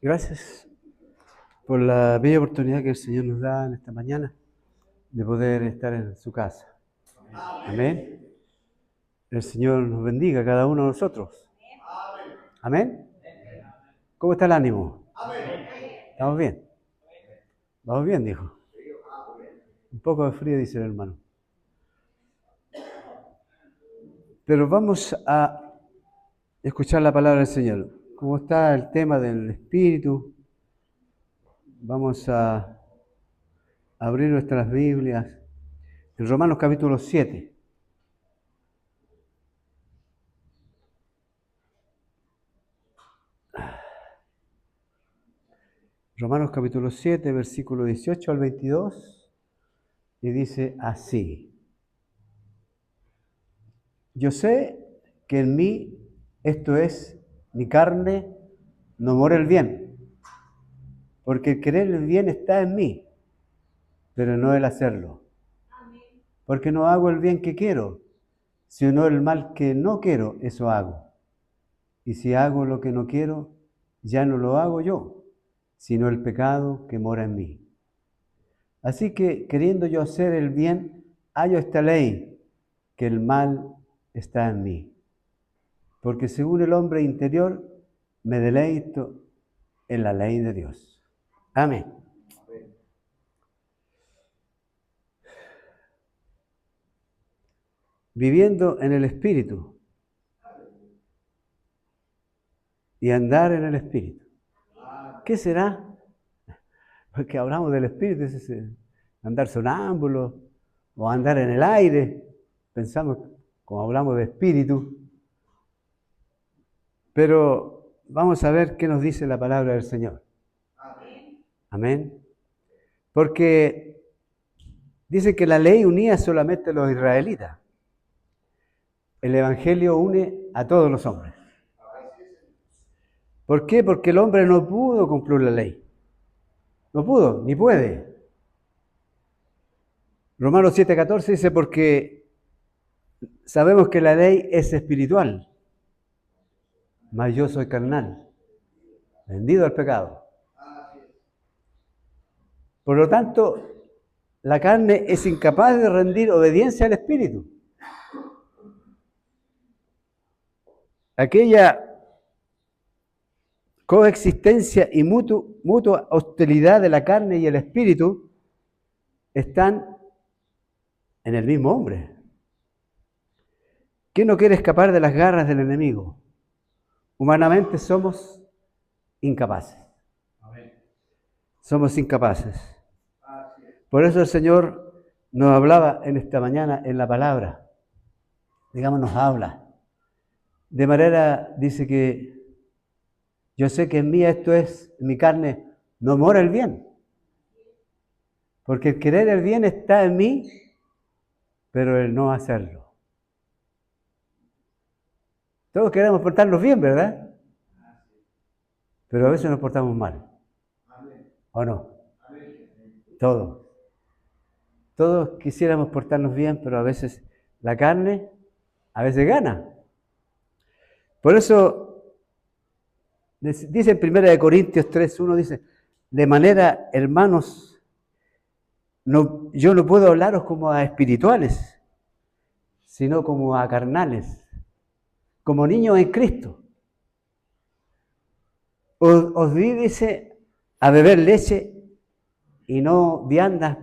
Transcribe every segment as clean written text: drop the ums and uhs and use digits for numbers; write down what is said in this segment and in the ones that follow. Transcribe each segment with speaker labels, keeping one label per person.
Speaker 1: Gracias por la bella oportunidad que el Señor nos da en esta mañana de poder estar en su casa. Amén. El Señor nos bendiga a cada uno de nosotros. Amén. ¿Cómo está el ánimo? ¿Estamos bien? Vamos bien, dijo. Un poco de frío, dice el hermano. Pero vamos a escuchar la palabra del Señor. ¿Cómo está el tema del Espíritu? Vamos a abrir nuestras Biblias en Romanos capítulo 7. Romanos capítulo 7, versículo 18 al 22, y dice así: Yo sé que en mí, esto es, mi carne, no mora el bien, porque el querer el bien está en mí, pero no el hacerlo. Porque no hago el bien que quiero, sino el mal que no quiero, eso hago. Y si hago lo que no quiero, ya no lo hago yo, sino el pecado que mora en mí. Así que, queriendo yo hacer el bien, hallo esta ley, que el mal está en mí. Porque según el hombre interior, me deleito en la ley de Dios. Amén. Viviendo en el Espíritu y andar en el Espíritu. ¿Qué será? Porque hablamos del Espíritu, es andar sonámbulo o andar en el aire. Pensamos, como hablamos de Espíritu. Pero vamos a ver qué nos dice la palabra del Señor. Amén. Porque dice que la ley unía solamente a los israelitas. El Evangelio une a todos los hombres. ¿Por qué? Porque el hombre no pudo cumplir la ley. No pudo, ni puede. Romanos 7:14 dice, porque sabemos que la ley es espiritual, mas yo soy carnal, vendido al pecado. Por lo tanto, la carne es incapaz de rendir obediencia al espíritu. Aquella coexistencia y mutua hostilidad de la carne y el espíritu están en el mismo hombre. ¿Quién no quiere escapar de las garras del enemigo? Humanamente somos incapaces. Somos incapaces. Por eso el Señor nos hablaba en esta mañana en la palabra. Digamos, nos habla. De manera, dice que yo sé que en mí esto es, en mi carne, no mora el bien. Porque el querer el bien está en mí, pero el no hacerlo. Todos queremos portarnos bien, ¿verdad? Pero a veces nos portamos mal. ¿O no? Todos. Todos quisiéramos portarnos bien, pero a veces la carne, a veces gana. Por eso, dice en 1 Corintios 3:1, dice, de manera, hermanos, yo no puedo hablaros como a espirituales, sino como a carnales, como niños en Cristo. Os di, dice, a beber leche y no viandas,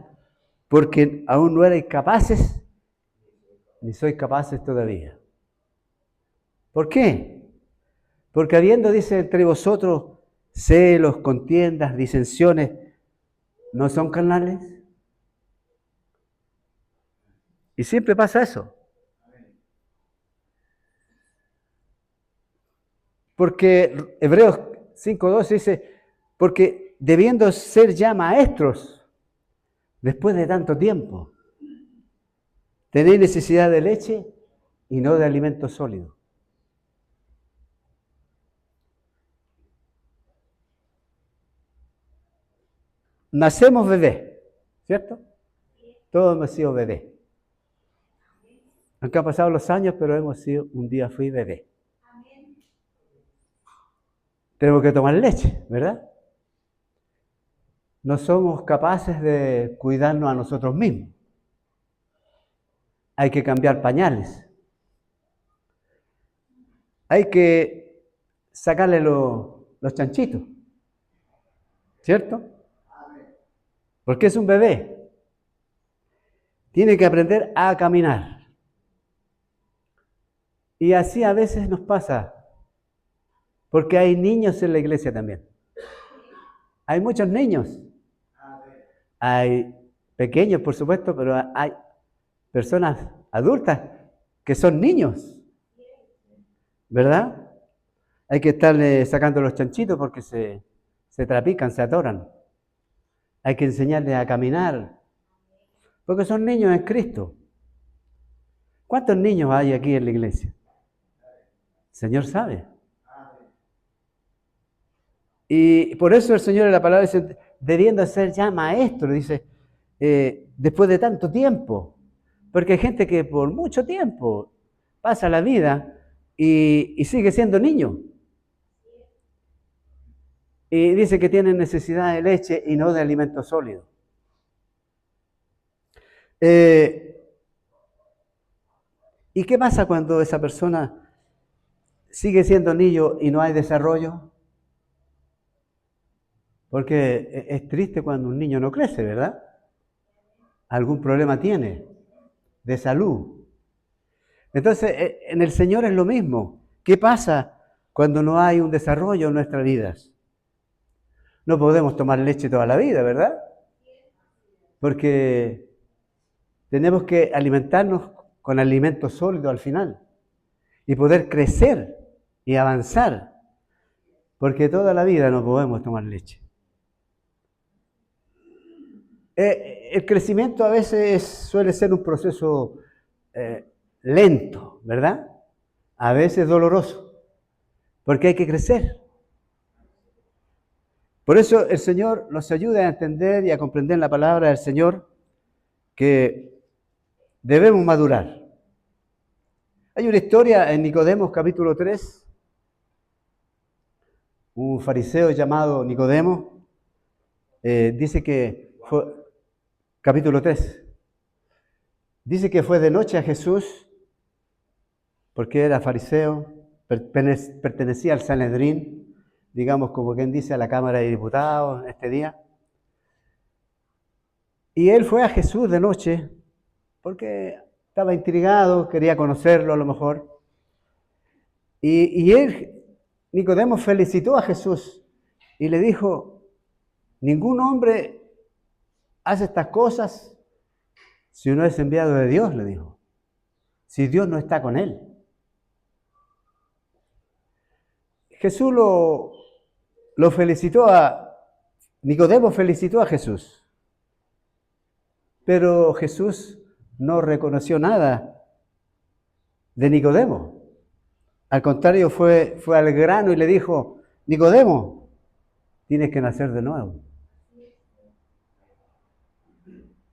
Speaker 1: porque aún no erais capaces, ni sois capaces todavía. ¿Por qué? Porque habiendo, dice, entre vosotros celos, contiendas, disensiones, ¿no son carnales? Y siempre pasa eso. Porque Hebreos 5:12 dice, porque debiendo ser ya maestros, después de tanto tiempo, tenéis necesidad de leche y no de alimento sólido. Nacemos bebés, ¿cierto? Todos hemos sido bebés. Aunque han pasado los años, pero un día fui bebé. tenemos que tomar leche, ¿verdad? No somos capaces de cuidarnos a nosotros mismos. Hay que cambiar pañales. Hay que sacarle los chanchitos, ¿cierto? Porque es un bebé. Tiene que aprender a caminar. Y así a veces nos pasa, porque hay niños en la iglesia también. Hay muchos niños. Hay pequeños, por supuesto, pero hay personas adultas que son niños, ¿verdad? Hay que estarle sacando los chanchitos porque se trapican, se atoran. Hay que enseñarles a caminar, porque son niños en Cristo. ¿Cuántos niños hay aquí en la iglesia? El Señor sabe. Y por eso el Señor en la palabra dice, debiendo ser ya maestro, dice, después de tanto tiempo. Porque hay gente que por mucho tiempo pasa la vida y sigue siendo niño. Y dice que tienen necesidad de leche y no de alimento sólido. ¿Y qué pasa cuando esa persona sigue siendo niño y no hay desarrollo? Porque es triste cuando un niño no crece, ¿verdad? Algún problema tiene de salud. Entonces, en el Señor es lo mismo. ¿Qué pasa cuando no hay un desarrollo en nuestras vidas? No podemos tomar leche toda la vida, ¿verdad? Porque tenemos que alimentarnos con alimento sólido al final y poder crecer y avanzar, porque toda la vida no podemos tomar leche. El crecimiento a veces suele ser un proceso lento, ¿verdad? A veces doloroso, porque hay que crecer. Por eso el Señor nos ayuda a entender y a comprender la palabra del Señor que debemos madurar. Hay una historia en Nicodemo capítulo 3, un fariseo llamado Nicodemo, dice que fue, capítulo 3, dice que fue de noche a Jesús, porque era fariseo, pertenecía al Sanedrín, digamos como quien dice a la Cámara de Diputados este día. Y él fue a Jesús de noche, porque estaba intrigado, quería conocerlo a lo mejor. Y él, Nicodemo, felicitó a Jesús y le dijo, ningún hombre hace estas cosas si no es enviado de Dios, le dijo. Si Dios no está con él. Jesús lo felicitó Nicodemo felicitó a Jesús. Pero Jesús no reconoció nada de Nicodemo. Al contrario, fue al grano y le dijo, Nicodemo, tienes que nacer de nuevo.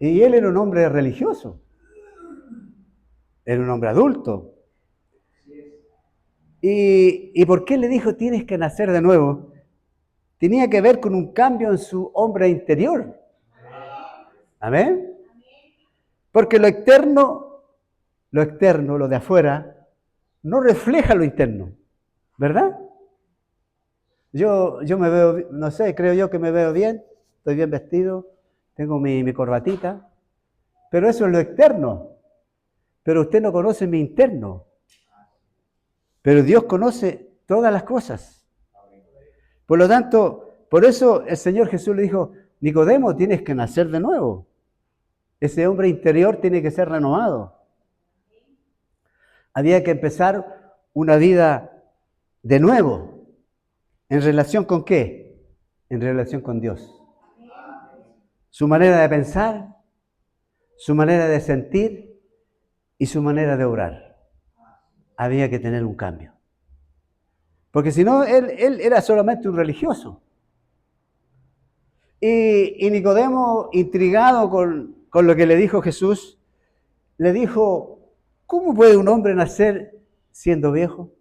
Speaker 1: Y él era un hombre religioso. Era un hombre adulto. ¿Y por qué le dijo tienes que nacer de nuevo? Tenía que ver con un cambio en su hombre interior. ¿Amén? Porque lo externo, lo de afuera, no refleja lo interno. ¿Verdad? Yo me veo, no sé, creo yo que me veo bien, estoy bien vestido, tengo mi corbatita, pero eso es lo externo. Pero usted no conoce mi interno. Pero Dios conoce todas las cosas. Por lo tanto, por eso el Señor Jesús le dijo, Nicodemo, tienes que nacer de nuevo. Ese hombre interior tiene que ser renovado. Había que empezar una vida de nuevo. ¿En relación con qué? En relación con Dios. Su manera de pensar, su manera de sentir y su manera de orar. Había que tener un cambio. Porque si no, él era solamente un religioso. Y Nicodemo, intrigado con lo que le dijo Jesús, le dijo, ¿cómo puede un hombre nacer siendo viejo?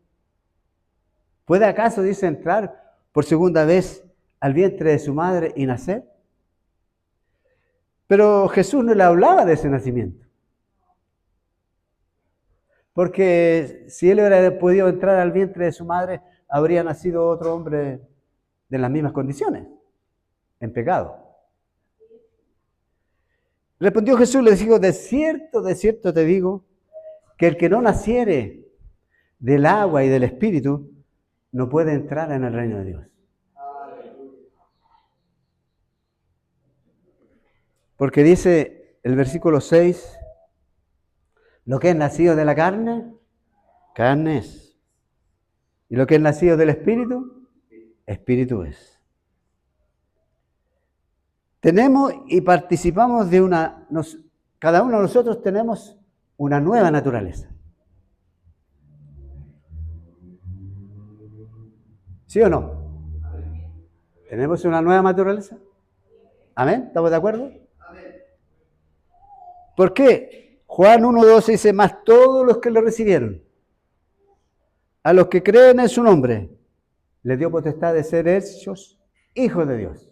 Speaker 1: ¿Puede acaso, dice, entrar por segunda vez al vientre de su madre y nacer? Pero Jesús no le hablaba de ese nacimiento. Porque si él hubiera podido entrar al vientre de su madre, habría nacido otro hombre de las mismas condiciones, en pecado. Respondió Jesús, le dijo, de cierto te digo, que el que no naciere del agua y del Espíritu, no puede entrar en el reino de Dios. Porque dice el versículo 6, lo que es nacido de la carne, carne es. Y lo que es nacido del Espíritu, Espíritu es. Tenemos y participamos de cada uno de nosotros tenemos una nueva naturaleza. ¿Sí o no? ¿Tenemos una nueva naturaleza? ¿Amén? ¿Estamos de acuerdo? ¿Por qué? Juan 1:12 dice, más todos los que lo recibieron, a los que creen en su nombre, les dio potestad de ser hechos hijos de Dios.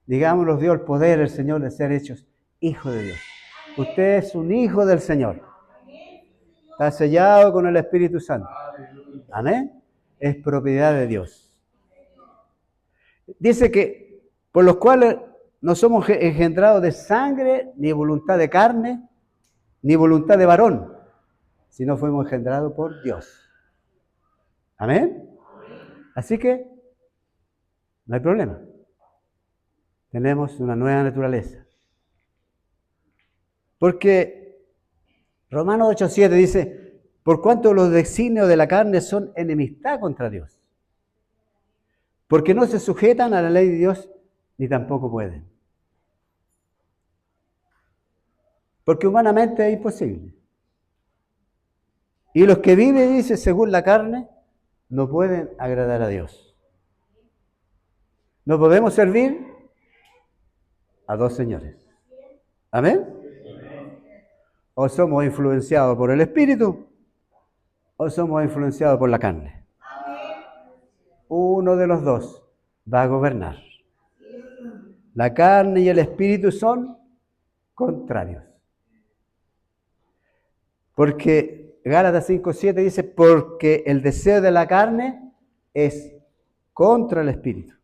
Speaker 1: Digamos, nos dio el poder el Señor de ser hechos hijos de Dios. Usted es un hijo del Señor. Está sellado con el Espíritu Santo. Amén. Es propiedad de Dios. Dice que por los cuales no somos engendrados de sangre, ni voluntad de carne, ni voluntad de varón, sino fuimos engendrados por Dios. Amén. Así que no hay problema. Tenemos una nueva naturaleza. Porque Romanos 8:7 dice, por cuanto los designios de la carne son enemistad contra Dios, porque no se sujetan a la ley de Dios, ni tampoco pueden. Porque humanamente es imposible. Y los que viven, dice, según la carne, no pueden agradar a Dios. No podemos servir a dos señores. ¿Amén? O somos influenciados por el Espíritu, o somos influenciados por la carne. Uno de los dos va a gobernar. La carne y el Espíritu son contrarios. Porque Gálatas 5:7 dice, porque el deseo de la carne es contra el Espíritu.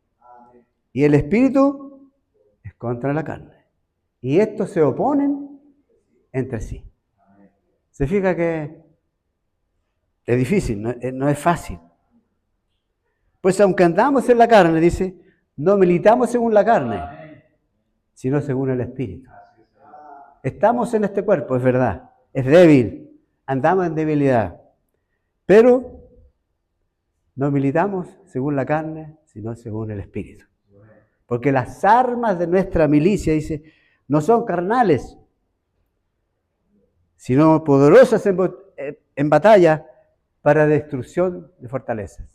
Speaker 1: Y el Espíritu es contra la carne. Y estos se oponen entre sí. Se fija que es difícil, no es fácil. Pues aunque andamos en la carne, dice, no militamos según la carne, sino según el Espíritu. Estamos en este cuerpo, es verdad, es débil, andamos en debilidad, pero no militamos según la carne, sino según el Espíritu. Porque las armas de nuestra milicia, dice, no son carnales, sino poderosas en batalla para destrucción de fortalezas.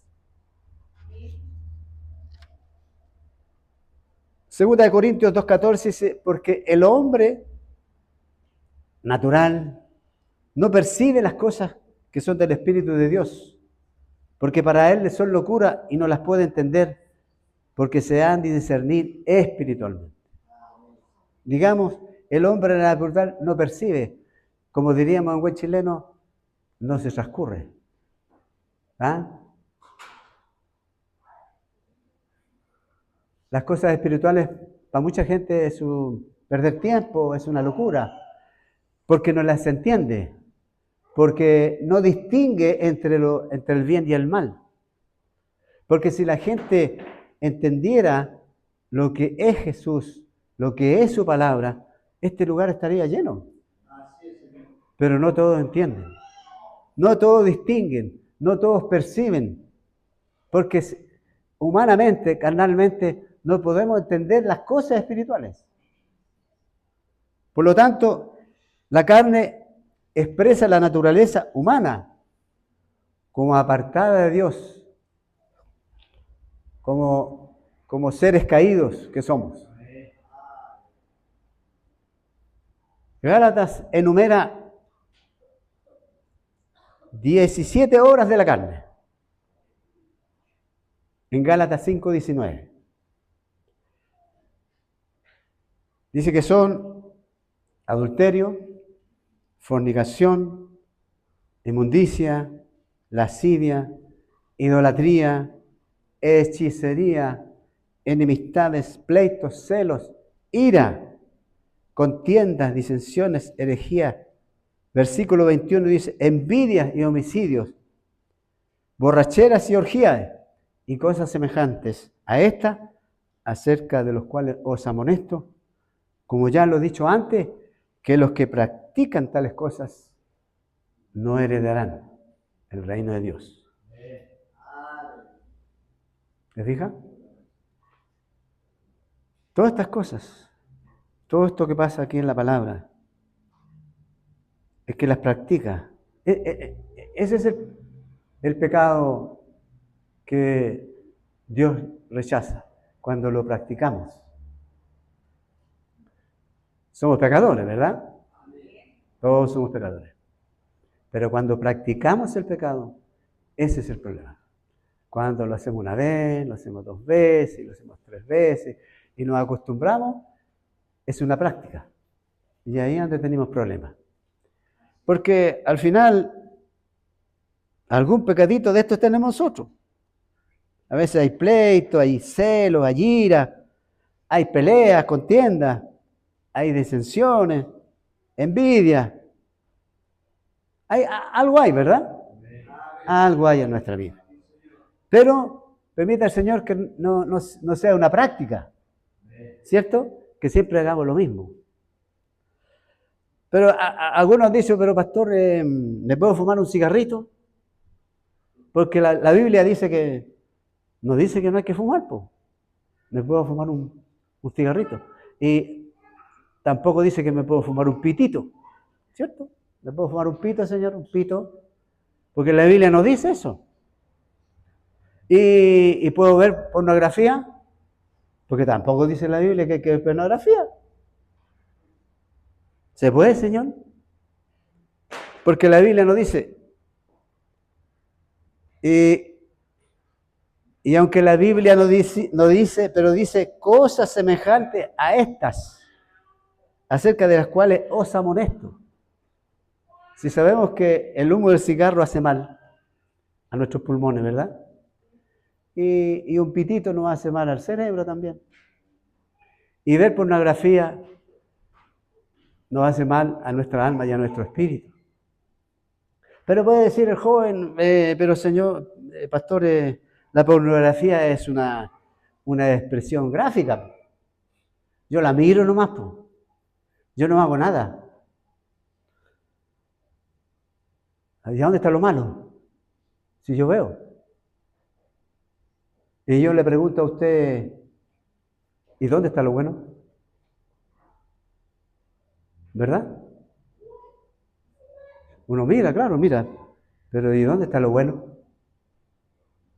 Speaker 1: Segunda de Corintios 2:14 dice, porque el hombre natural no percibe las cosas que son del Espíritu de Dios, porque para él son locura y no las puede entender, porque se han de discernir espiritualmente. Digamos, el hombre natural no percibe, como diríamos en buen chileno, no se transcurre. ¿Ah? Las cosas espirituales, para mucha gente es perder tiempo, es una locura, porque no las entiende, porque no distingue entre el bien y el mal. Porque si la gente entendiera lo que es Jesús, lo que es su palabra, este lugar estaría lleno. Pero no todos entienden, no todos distinguen, no todos perciben, porque humanamente, carnalmente, no podemos entender las cosas espirituales. Por lo tanto, la carne expresa la naturaleza humana como apartada de Dios, como seres caídos que somos. Gálatas enumera 17 obras de la carne. En Gálatas 5:19. Dice que son adulterio, fornicación, inmundicia, lascivia, idolatría, hechicería, enemistades, pleitos, celos, ira, contiendas, disensiones, herejías. Versículo 21 dice, envidias y homicidios, borracheras y orgías, y cosas semejantes a estas, acerca de los cuales os amonesto, como ya lo he dicho antes, que los que practican tales cosas no heredarán el reino de Dios. ¿Se fija? Todas estas cosas, todo esto que pasa aquí en la palabra, es que las practica. Ese es el pecado que Dios rechaza cuando lo practicamos. Somos pecadores, ¿verdad? Todos somos pecadores. Pero cuando practicamos el pecado, ese es el problema. Cuando lo hacemos una vez, lo hacemos 2 veces, lo hacemos 3 veces, y nos acostumbramos, es una práctica. Y ahí es donde tenemos problemas. Porque al final, algún pecadito de estos tenemos nosotros. A veces hay pleito, hay celos, hay ira, hay peleas, contiendas, hay disensiones, envidia. Algo hay, ¿verdad? Algo hay en nuestra vida. Pero permita al Señor que no sea una práctica, ¿cierto? Que siempre hagamos lo mismo. Pero algunos han dicho, pero pastor, ¿me puedo fumar un cigarrito? Porque la Biblia dice que, nos dice que no hay que fumar, pues. Me puedo fumar un cigarrito. Y tampoco dice que me puedo fumar un pitito, ¿cierto? ¿Me puedo fumar un pito, Señor? Un pito. Porque la Biblia no dice eso. ¿Y puedo ver pornografía? Porque tampoco dice la Biblia que hay que ver pornografía. ¿Se puede, Señor? Porque la Biblia no dice. Y aunque la Biblia no dice, pero dice cosas semejantes a estas, acerca de las cuales os amonesto. Si sabemos que el humo del cigarro hace mal a nuestros pulmones, ¿verdad? Y un pitito nos hace mal al cerebro también. Y ver pornografía nos hace mal a nuestra alma y a nuestro espíritu. Pero puede decir el joven, pero señor, pastor, la pornografía es una expresión gráfica. Yo la miro nomás, pues. Yo no hago nada. ¿Y dónde está lo malo? Si yo veo. Y yo le pregunto a usted, ¿y dónde está lo bueno? ¿Verdad? Uno mira, claro, mira, pero ¿y dónde está lo bueno?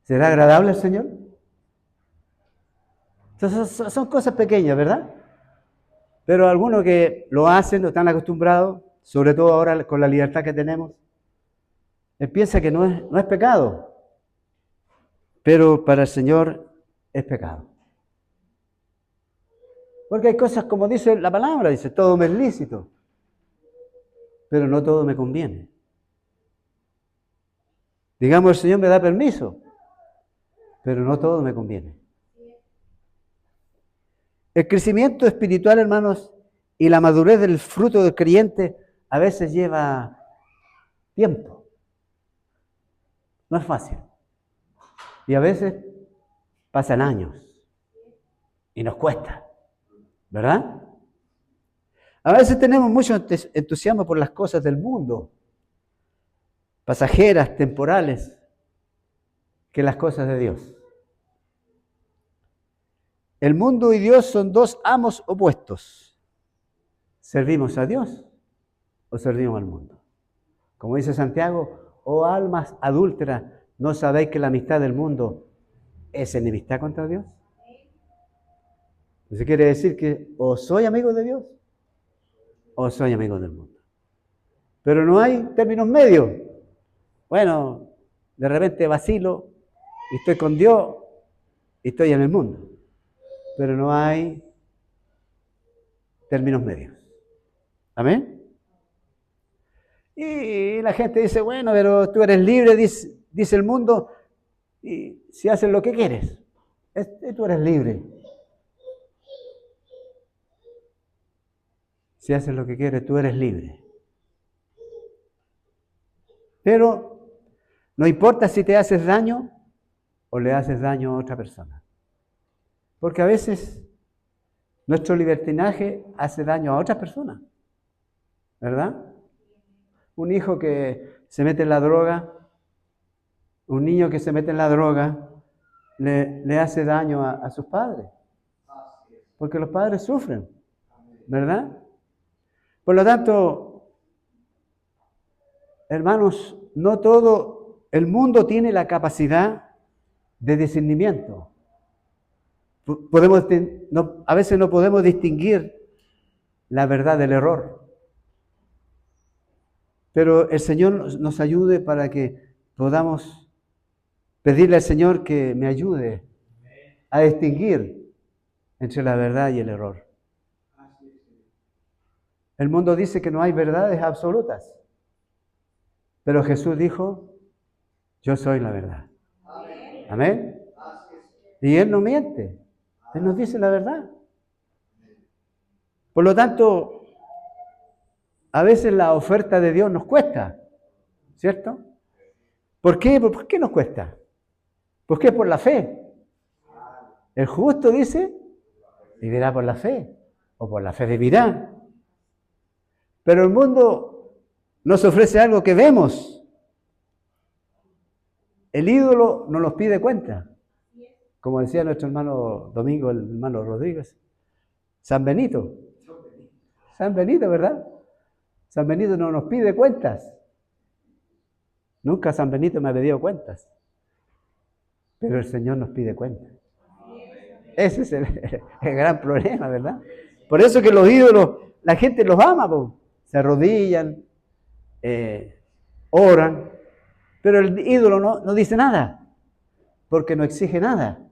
Speaker 1: ¿Será agradable al Señor? Entonces, son cosas pequeñas, ¿verdad? Pero algunos que lo hacen, no están acostumbrados, sobre todo ahora con la libertad que tenemos, él piensa que no es pecado, pero para el Señor es pecado. Porque hay cosas como dice la palabra, dice, todo me es lícito, pero no todo me conviene. Digamos, el Señor me da permiso, pero no todo me conviene. El crecimiento espiritual, hermanos, y la madurez del fruto del creyente a veces lleva tiempo. No es fácil. Y a veces pasan años y nos cuesta, ¿verdad? A veces tenemos mucho entusiasmo por las cosas del mundo, pasajeras, temporales, que las cosas de Dios. El mundo y Dios son 2 amos opuestos. ¿Servimos a Dios o servimos al mundo? Como dice Santiago, oh almas adúlteras, ¿no sabéis que la amistad del mundo es enemistad contra Dios? Eso quiere decir que o soy amigo de Dios o soy amigo del mundo. Pero no hay términos medios. Bueno, de repente vacilo y estoy con Dios, y estoy en el mundo, pero no hay términos medios. ¿Amén? Y la gente dice, bueno, pero tú eres libre, dice el mundo, y si haces lo que quieres, tú eres libre. Si haces lo que quieres, tú eres libre. Pero no importa si te haces daño o le haces daño a otra persona. Porque a veces nuestro libertinaje hace daño a otras personas. ¿Verdad? Un hijo que se mete en la droga, un niño que se mete en la droga, le hace daño a sus padres. Porque los padres sufren. ¿Verdad? Por lo tanto, hermanos, no todo el mundo tiene la capacidad de discernimiento. A veces no podemos distinguir la verdad del error. Pero el Señor nos ayude para que podamos pedirle al Señor que me ayude a distinguir entre la verdad y el error. El mundo dice que no hay verdades absolutas, pero Jesús dijo, yo soy la verdad. Amén. Y Él no miente, Él nos dice la verdad. Por lo tanto, a veces la oferta de Dios nos cuesta, ¿cierto? ¿Por qué? ¿Por qué nos cuesta? ¿Por qué? Por la fe. El justo dice, vivirá por la fe, o por la fe vivirá. Pero el mundo nos ofrece algo que vemos. El ídolo no nos pide cuenta. Como decía nuestro hermano Domingo, el hermano Rodríguez, San Benito. San Benito, ¿verdad? San Benito no nos pide cuentas. Nunca San Benito me ha pedido cuentas. Pero el Señor nos pide cuentas. Ese es el gran problema, ¿verdad? Por eso que los ídolos, la gente los ama, se arrodillan, oran, pero el ídolo no dice nada, porque no exige nada,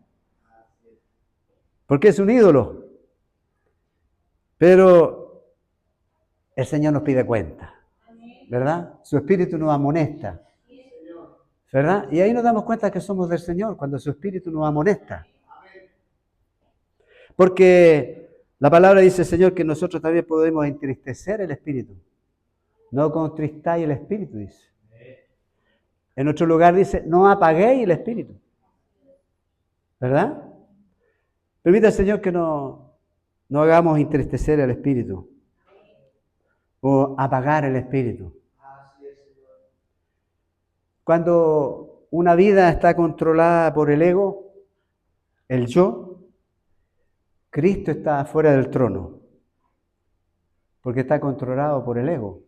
Speaker 1: porque es un ídolo. Pero el Señor nos pide cuenta, ¿verdad? Su Espíritu nos amonesta, ¿verdad? Y ahí nos damos cuenta que somos del Señor, cuando su Espíritu nos amonesta. Porque la palabra dice, Señor, que nosotros también podemos entristecer el Espíritu. No contristáis el Espíritu, dice. En otro lugar dice, no apaguéis el Espíritu. ¿Verdad? Permita, Señor, que no hagamos entristecer el Espíritu o apagar el Espíritu. Cuando una vida está controlada por el ego, el yo, Cristo está fuera del trono, porque está controlado por el ego.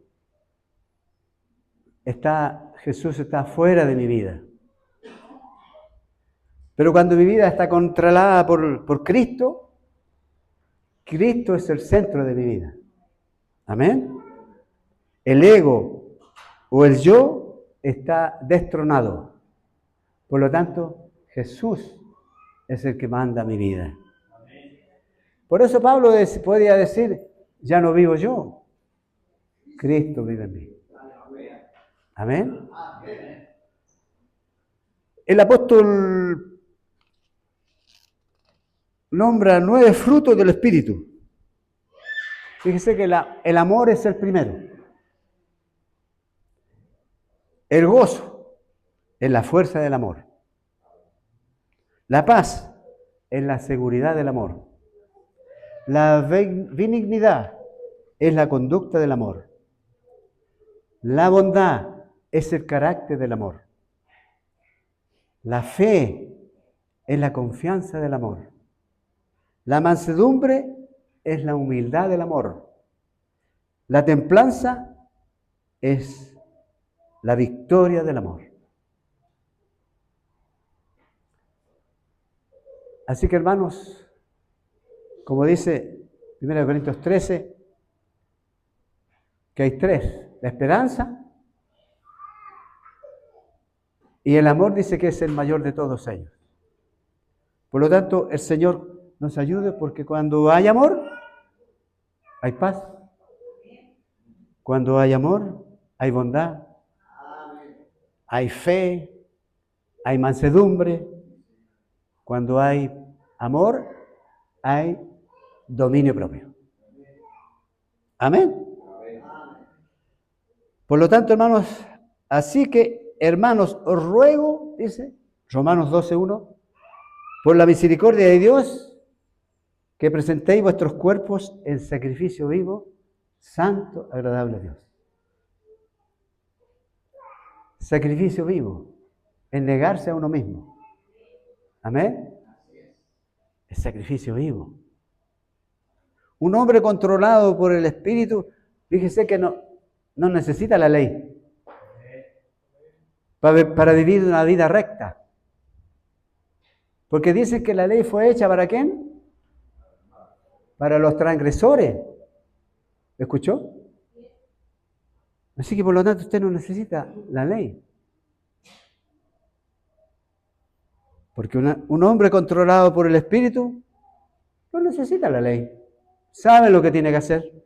Speaker 1: Jesús está fuera de mi vida. Pero cuando mi vida está controlada por Cristo, Cristo es el centro de mi vida. Amén. El ego o el yo está destronado. Por lo tanto, Jesús es el que manda mi vida. Por eso Pablo podía decir, ya no vivo yo, Cristo vive en mí. Amén. El apóstol nombra 9 frutos del Espíritu. Fíjese que el amor es el primero. El gozo es la fuerza del amor. La paz es la seguridad del amor. La benignidad es la conducta del amor. La bondad es el carácter del amor. La fe es la confianza del amor. La mansedumbre es la humildad del amor. La templanza es la victoria del amor. Así que, hermanos, como dice 1 Corintios 13, que hay 3, la esperanza y el amor dice que es el mayor de todos ellos. Por lo tanto, el Señor nos ayude porque cuando hay amor, hay paz. Cuando hay amor, hay bondad, hay fe, hay mansedumbre. Cuando hay amor, hay dominio propio. Amén. Por lo tanto, hermanos, así que, hermanos, os ruego, dice Romanos 12:1, por la misericordia de Dios, que presentéis vuestros cuerpos en sacrificio vivo, santo, agradable a Dios. Sacrificio vivo, es negarse a uno mismo. Amén. Es sacrificio vivo. Un hombre controlado por el Espíritu, fíjese que no necesita la ley para vivir una vida recta. Porque dicen que la ley fue hecha ¿para quién? Para los transgresores. ¿Escuchó? Así que por lo tanto usted no necesita la ley. Porque un hombre controlado por el Espíritu no necesita la ley. Sabe lo que tiene que hacer.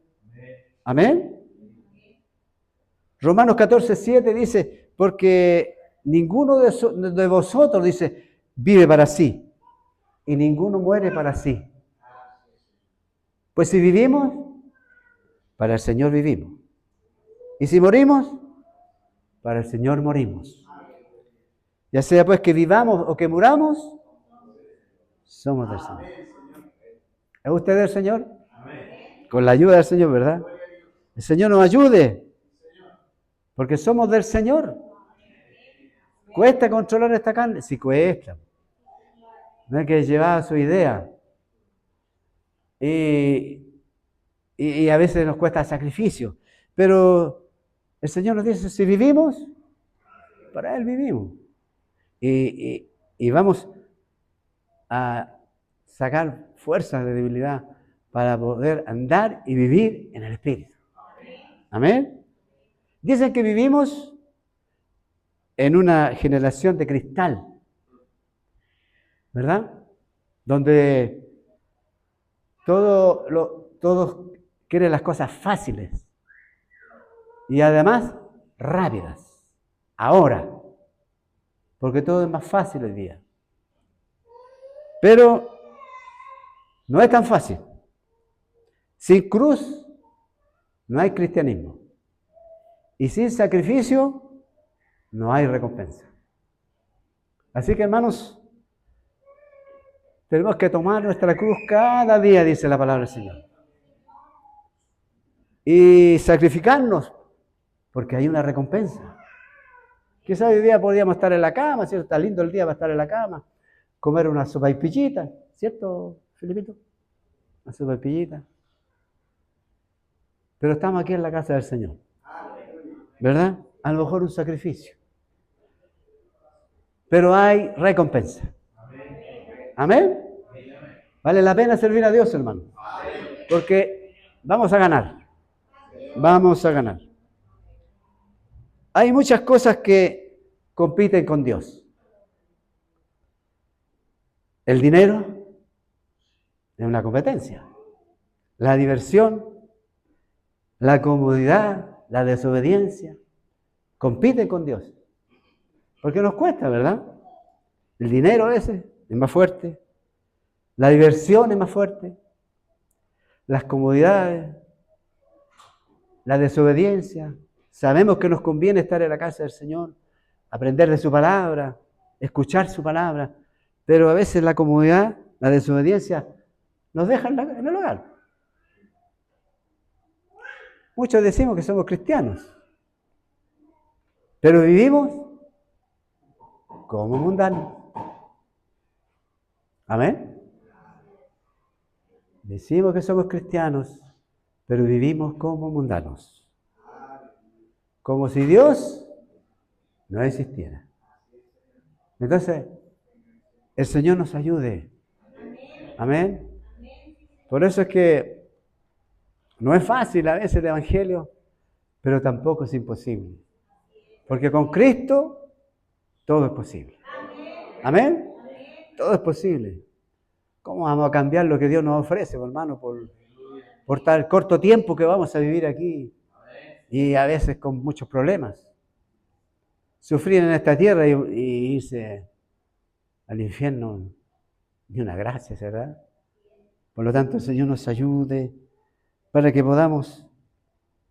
Speaker 1: Amén. Romanos 14:7 dice, porque ninguno de vosotros, dice, vive para sí, y ninguno muere para sí. Pues si vivimos, para el Señor vivimos. Y si morimos, para el Señor morimos. Ya sea pues que vivamos o que muramos, somos del Señor. ¿Es usted del Señor? Con la ayuda del Señor, ¿verdad? El Señor nos ayude, porque somos del Señor. ¿Cuesta controlar esta carne? Sí, cuesta. No hay que llevar su idea. Y a veces nos cuesta sacrificio. Pero el Señor nos dice, si vivimos, para Él vivimos. Y vamos a sacar fuerzas de debilidad para poder andar y vivir en el Espíritu. Amén. Dicen que vivimos en una generación de cristal, ¿verdad? Donde todos quieren las cosas fáciles y además rápidas, ahora, porque todo es más fácil hoy día. Pero no es tan fácil. Sin cruz no hay cristianismo. Y sin sacrificio no hay recompensa. Así que, hermanos, tenemos que tomar nuestra cruz cada día, dice la palabra del Señor. Y sacrificarnos, porque hay una recompensa. Quizás hoy día podríamos estar en la cama, ¿cierto? Está lindo el día para estar en la cama, comer una sopaipillita, ¿cierto, Filipito? Una sopaipillita. Pero estamos aquí en la casa del Señor, ¿verdad? A lo mejor un sacrificio. Pero hay recompensa. ¿Amén? Vale la pena servir a Dios, hermano. Porque vamos a ganar. Vamos a ganar. Hay muchas cosas que compiten con Dios. El dinero es una competencia. La diversión, la comodidad, la desobediencia, compiten con Dios. Porque nos cuesta, ¿verdad? El dinero ese es más fuerte. La diversión es más fuerte. Las comodidades, la desobediencia. Sabemos que nos conviene estar en la casa del Señor, aprender de su palabra, escuchar su palabra, pero a veces la comodidad, la desobediencia, nos deja en el hogar. Muchos decimos que somos cristianos, pero vivimos como mundanos. ¿Amén? Decimos que somos cristianos, pero vivimos como mundanos. Como si Dios no existiera. Entonces, el Señor nos ayude. Amén. Por eso es que no es fácil a veces el Evangelio, pero tampoco es imposible. Porque con Cristo todo es posible. Amén. Todo es posible. ¿Cómo vamos a cambiar lo que Dios nos ofrece, hermano, por tal corto tiempo que vamos a vivir aquí? Y a veces con muchos problemas. Sufrir en esta tierra y irse al infierno, ni una gracia, ¿verdad? Por lo tanto, el Señor nos ayude para que podamos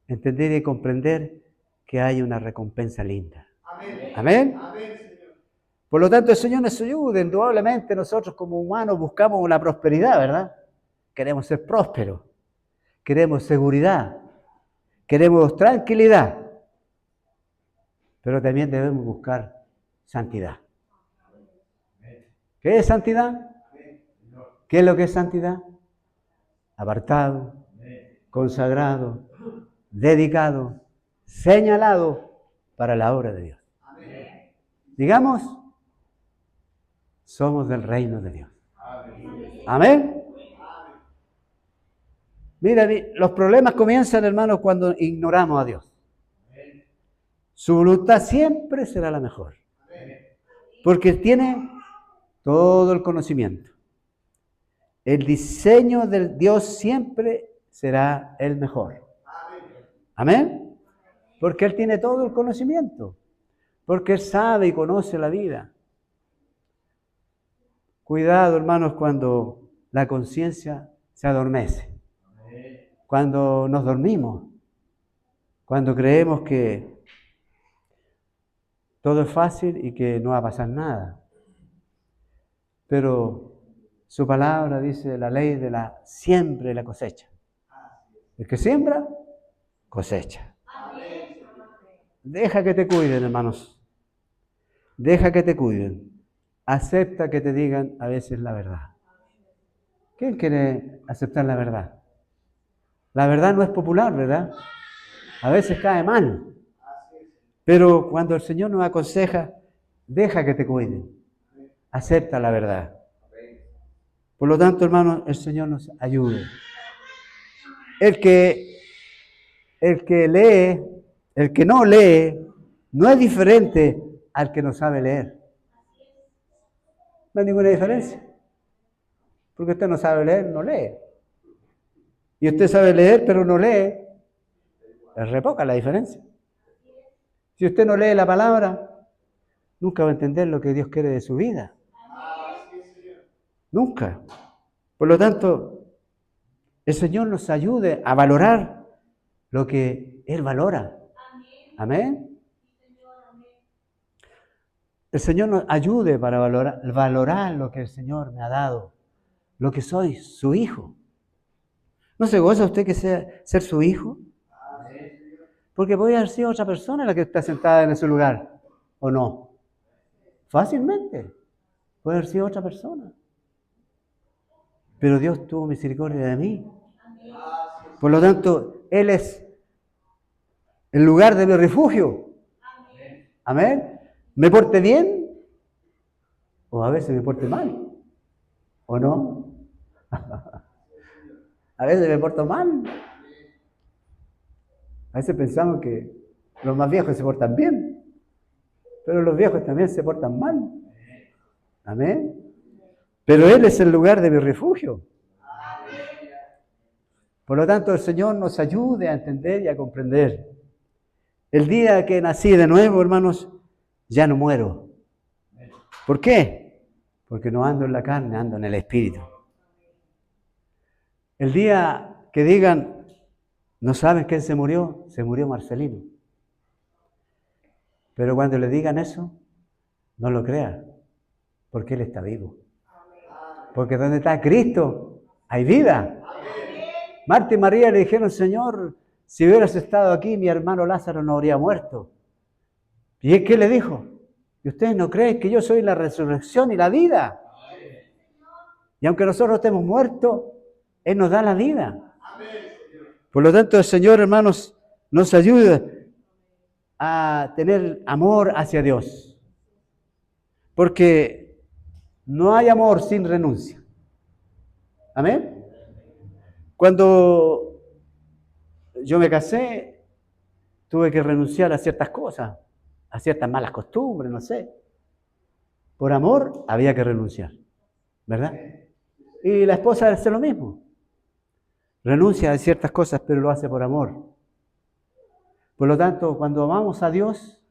Speaker 1: entender y comprender que hay una recompensa linda. Amén. Amén. Amén, Señor. Por lo tanto, el Señor nos ayude. Indudablemente nosotros como humanos buscamos la prosperidad, ¿verdad? Queremos ser prósperos, queremos seguridad, queremos tranquilidad, pero también debemos buscar santidad. ¿Qué es santidad? ¿Qué es lo que es santidad? Apartado, consagrado, dedicado, señalado para la obra de Dios. Digamos, somos del reino de Dios. Amén. Mira, los problemas comienzan, hermanos, cuando ignoramos a Dios. Su voluntad siempre será la mejor, porque tiene todo el conocimiento. El diseño del Dios siempre será el mejor. Amén. Porque Él tiene todo el conocimiento, porque Él sabe y conoce la vida. Cuidado, hermanos, cuando la conciencia se adormece, cuando nos dormimos, cuando creemos que todo es fácil y que no va a pasar nada. Pero su palabra dice la ley de la siembra y la cosecha. El que siembra, cosecha. Deja que te cuiden, hermanos. Deja que te cuiden. Acepta que te digan a veces la verdad. ¿Quién quiere aceptar la verdad? La verdad no es popular, ¿verdad? A veces cae mal. Pero cuando el Señor nos aconseja, deja que te cuiden. Acepta la verdad. Por lo tanto, hermanos, el Señor nos ayude. El que lee, el que no lee, no es diferente al que no sabe leer. No hay ninguna diferencia. Porque usted no sabe leer, no lee. Y usted sabe leer, pero no lee. Es re poca la diferencia. Si usted no lee la palabra, nunca va a entender lo que Dios quiere de su vida. Nunca. Por lo tanto, el Señor nos ayude a valorar lo que Él valora. Amén. El Señor nos ayude para valorar lo que el Señor me ha dado, lo que soy, su hijo. ¿No se goza usted que sea ser su hijo? Porque puede haber sido otra persona la que está sentada en ese lugar, ¿o no? Fácilmente. Puede haber sido otra persona. Pero Dios tuvo misericordia de mí. Por lo tanto, Él es el lugar de mi refugio. Amén. ¿Me porte bien? O a veces me porte mal. ¿O no? A veces me porto mal. A veces pensamos que los más viejos se portan bien, pero los viejos también se portan mal. Amén. Pero Él es el lugar de mi refugio. Por lo tanto, el Señor nos ayude a entender y a comprender. El día que nací de nuevo, hermanos, ya no muero. ¿Por qué? Porque no ando en la carne, ando en el Espíritu. El día que digan, ¿no saben quién se murió? Se murió Marcelino. Pero cuando le digan eso, no lo crean, porque Él está vivo. Porque donde está Cristo, hay vida. Marta y María le dijeron, Señor, si hubieras estado aquí, mi hermano Lázaro no habría muerto. ¿Y él qué le dijo? ¿Y ustedes no creen que yo soy la resurrección y la vida? Y aunque nosotros estemos muertos, Él nos da la vida. Por lo tanto, el Señor, hermanos, nos ayuda a tener amor hacia Dios. Porque no hay amor sin renuncia. Amén. Cuando yo me casé, tuve que renunciar a ciertas cosas, a ciertas malas costumbres, no sé. Por amor había que renunciar, ¿verdad? Y la esposa hace lo mismo. Renuncia a ciertas cosas, pero lo hace por amor. Por lo tanto, cuando amamos a Dios,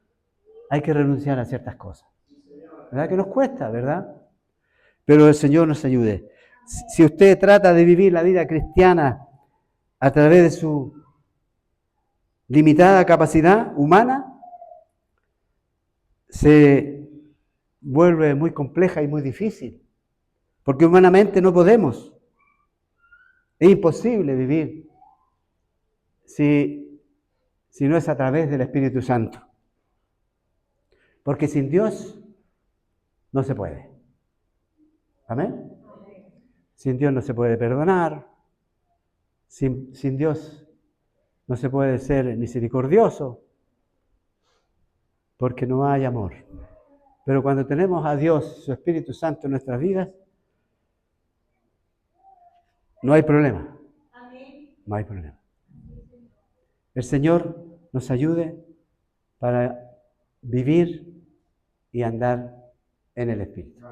Speaker 1: hay que renunciar a ciertas cosas. ¿Verdad que nos cuesta, verdad? Pero el Señor nos ayude. Si usted trata de vivir la vida cristiana a través de su limitada capacidad humana, se vuelve muy compleja y muy difícil, porque humanamente no podemos. Es imposible vivir si no es a través del Espíritu Santo. Porque sin Dios no se puede. ¿Amén? Sin Dios no se puede perdonar. Sin Dios no se puede ser misericordioso, porque no hay amor. Pero cuando tenemos a Dios, su Espíritu Santo en nuestras vidas, no hay problema. No hay problema. El Señor nos ayude para vivir y andar en el Espíritu.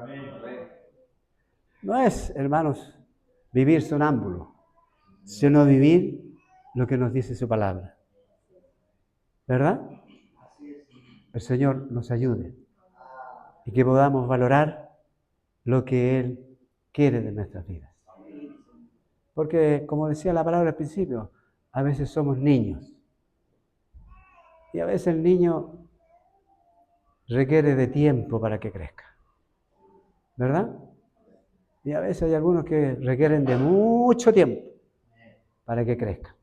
Speaker 1: No es, hermanos, vivir sonámbulo, sino vivir lo que nos dice su palabra. ¿Verdad? El Señor nos ayude y que podamos valorar lo que Él quiere de nuestras vidas. Porque, como decía la palabra al principio, a veces somos niños. Y a veces el niño requiere de tiempo para que crezca. ¿Verdad? Y a veces hay algunos que requieren de mucho tiempo para que crezcan.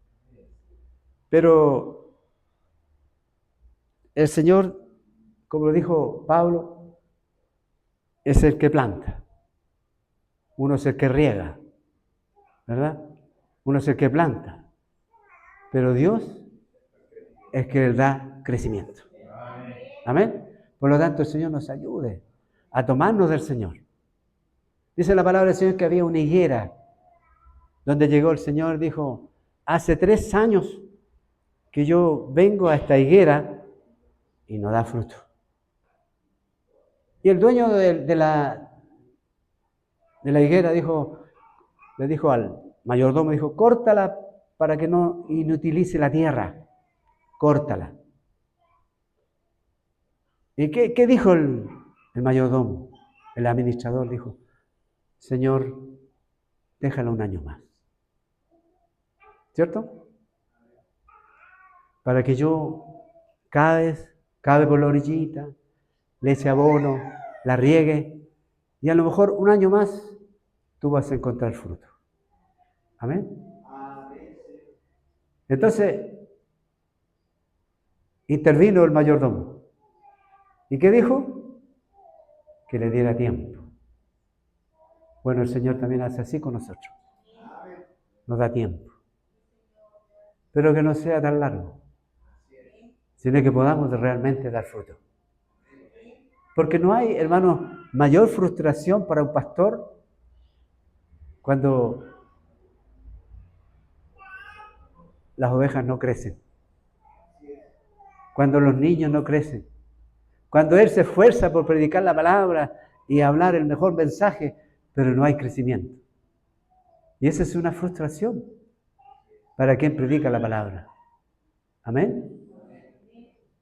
Speaker 1: Pero el Señor, como lo dijo Pablo, es el que planta. Uno es el que riega, ¿verdad? Uno es el que planta. Pero Dios es que da crecimiento. Amén. Por lo tanto, el Señor nos ayude a tomarnos del Señor. Dice la palabra del Señor que había una higuera donde llegó el Señor y dijo: hace 3 años que yo vengo a esta higuera y no da fruto. Y el dueño de la higuera le dijo al mayordomo, dijo: córtala para que no inutilice la tierra, córtala. ¿Y qué dijo el mayordomo? El administrador dijo: Señor, déjala 1 año más. ¿Cierto? Para que yo cabe por la orillita, le eche abono, la riegue, y a lo mejor 1 año más tú vas a encontrar fruto. Amén. Entonces, intervino el mayordomo. ¿Y qué dijo? Que le diera tiempo. Bueno, el Señor también hace así con nosotros. Nos da tiempo. Pero que no sea tan largo, sino que podamos realmente dar fruto. Porque no hay, hermanos, mayor frustración para un pastor cuando las ovejas no crecen, cuando los niños no crecen, cuando él se esfuerza por predicar la palabra y hablar el mejor mensaje, pero no hay crecimiento. Y esa es una frustración para quien predica la palabra. Amén.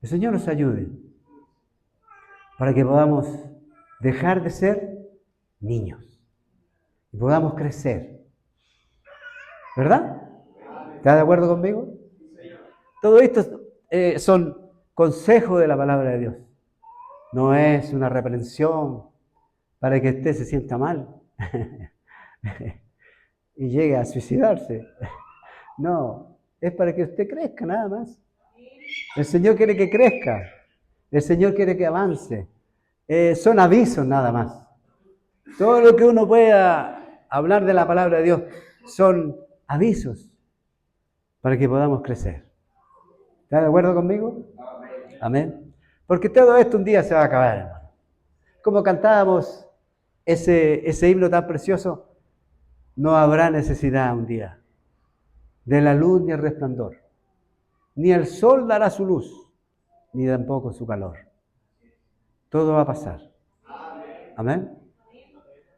Speaker 1: El Señor nos ayude para que podamos dejar de ser niños y podamos crecer. ¿Verdad? ¿Está de acuerdo conmigo? Todo esto son consejos de la palabra de Dios. No es una reprensión para que usted se sienta mal y llegue a suicidarse. No, es para que usted crezca nada más. El Señor quiere que crezca. El Señor quiere que avance. Son avisos nada más. Todo lo que uno pueda hablar de la palabra de Dios son avisos para que podamos crecer. ¿Está de acuerdo conmigo? Amén. Porque todo esto un día se va a acabar, hermano. Como cantábamos ese himno tan precioso, no habrá necesidad un día de la luz ni el resplandor. Ni el sol dará su luz, ni tampoco su calor. Todo va a pasar. Amén.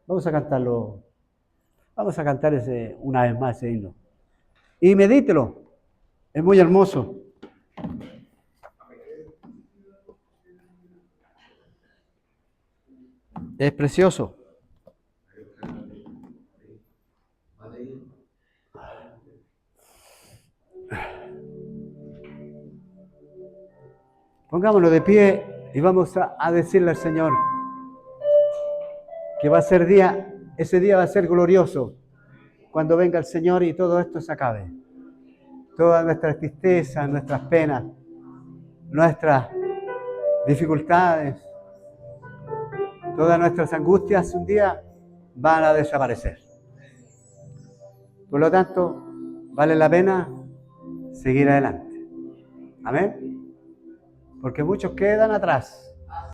Speaker 1: Vamos a cantarlo. Vamos a cantar una vez más ese himno. Y medítelo. Es muy hermoso. Es precioso. Pongámonos de pie y vamos a decirle al Señor que va a ser ese día va a ser glorioso cuando venga el Señor y todo esto se acabe. Todas nuestras tristezas, nuestras penas, nuestras dificultades, todas nuestras angustias un día van a desaparecer. Por lo tanto, vale la pena seguir adelante. Amén. Porque muchos quedan atrás.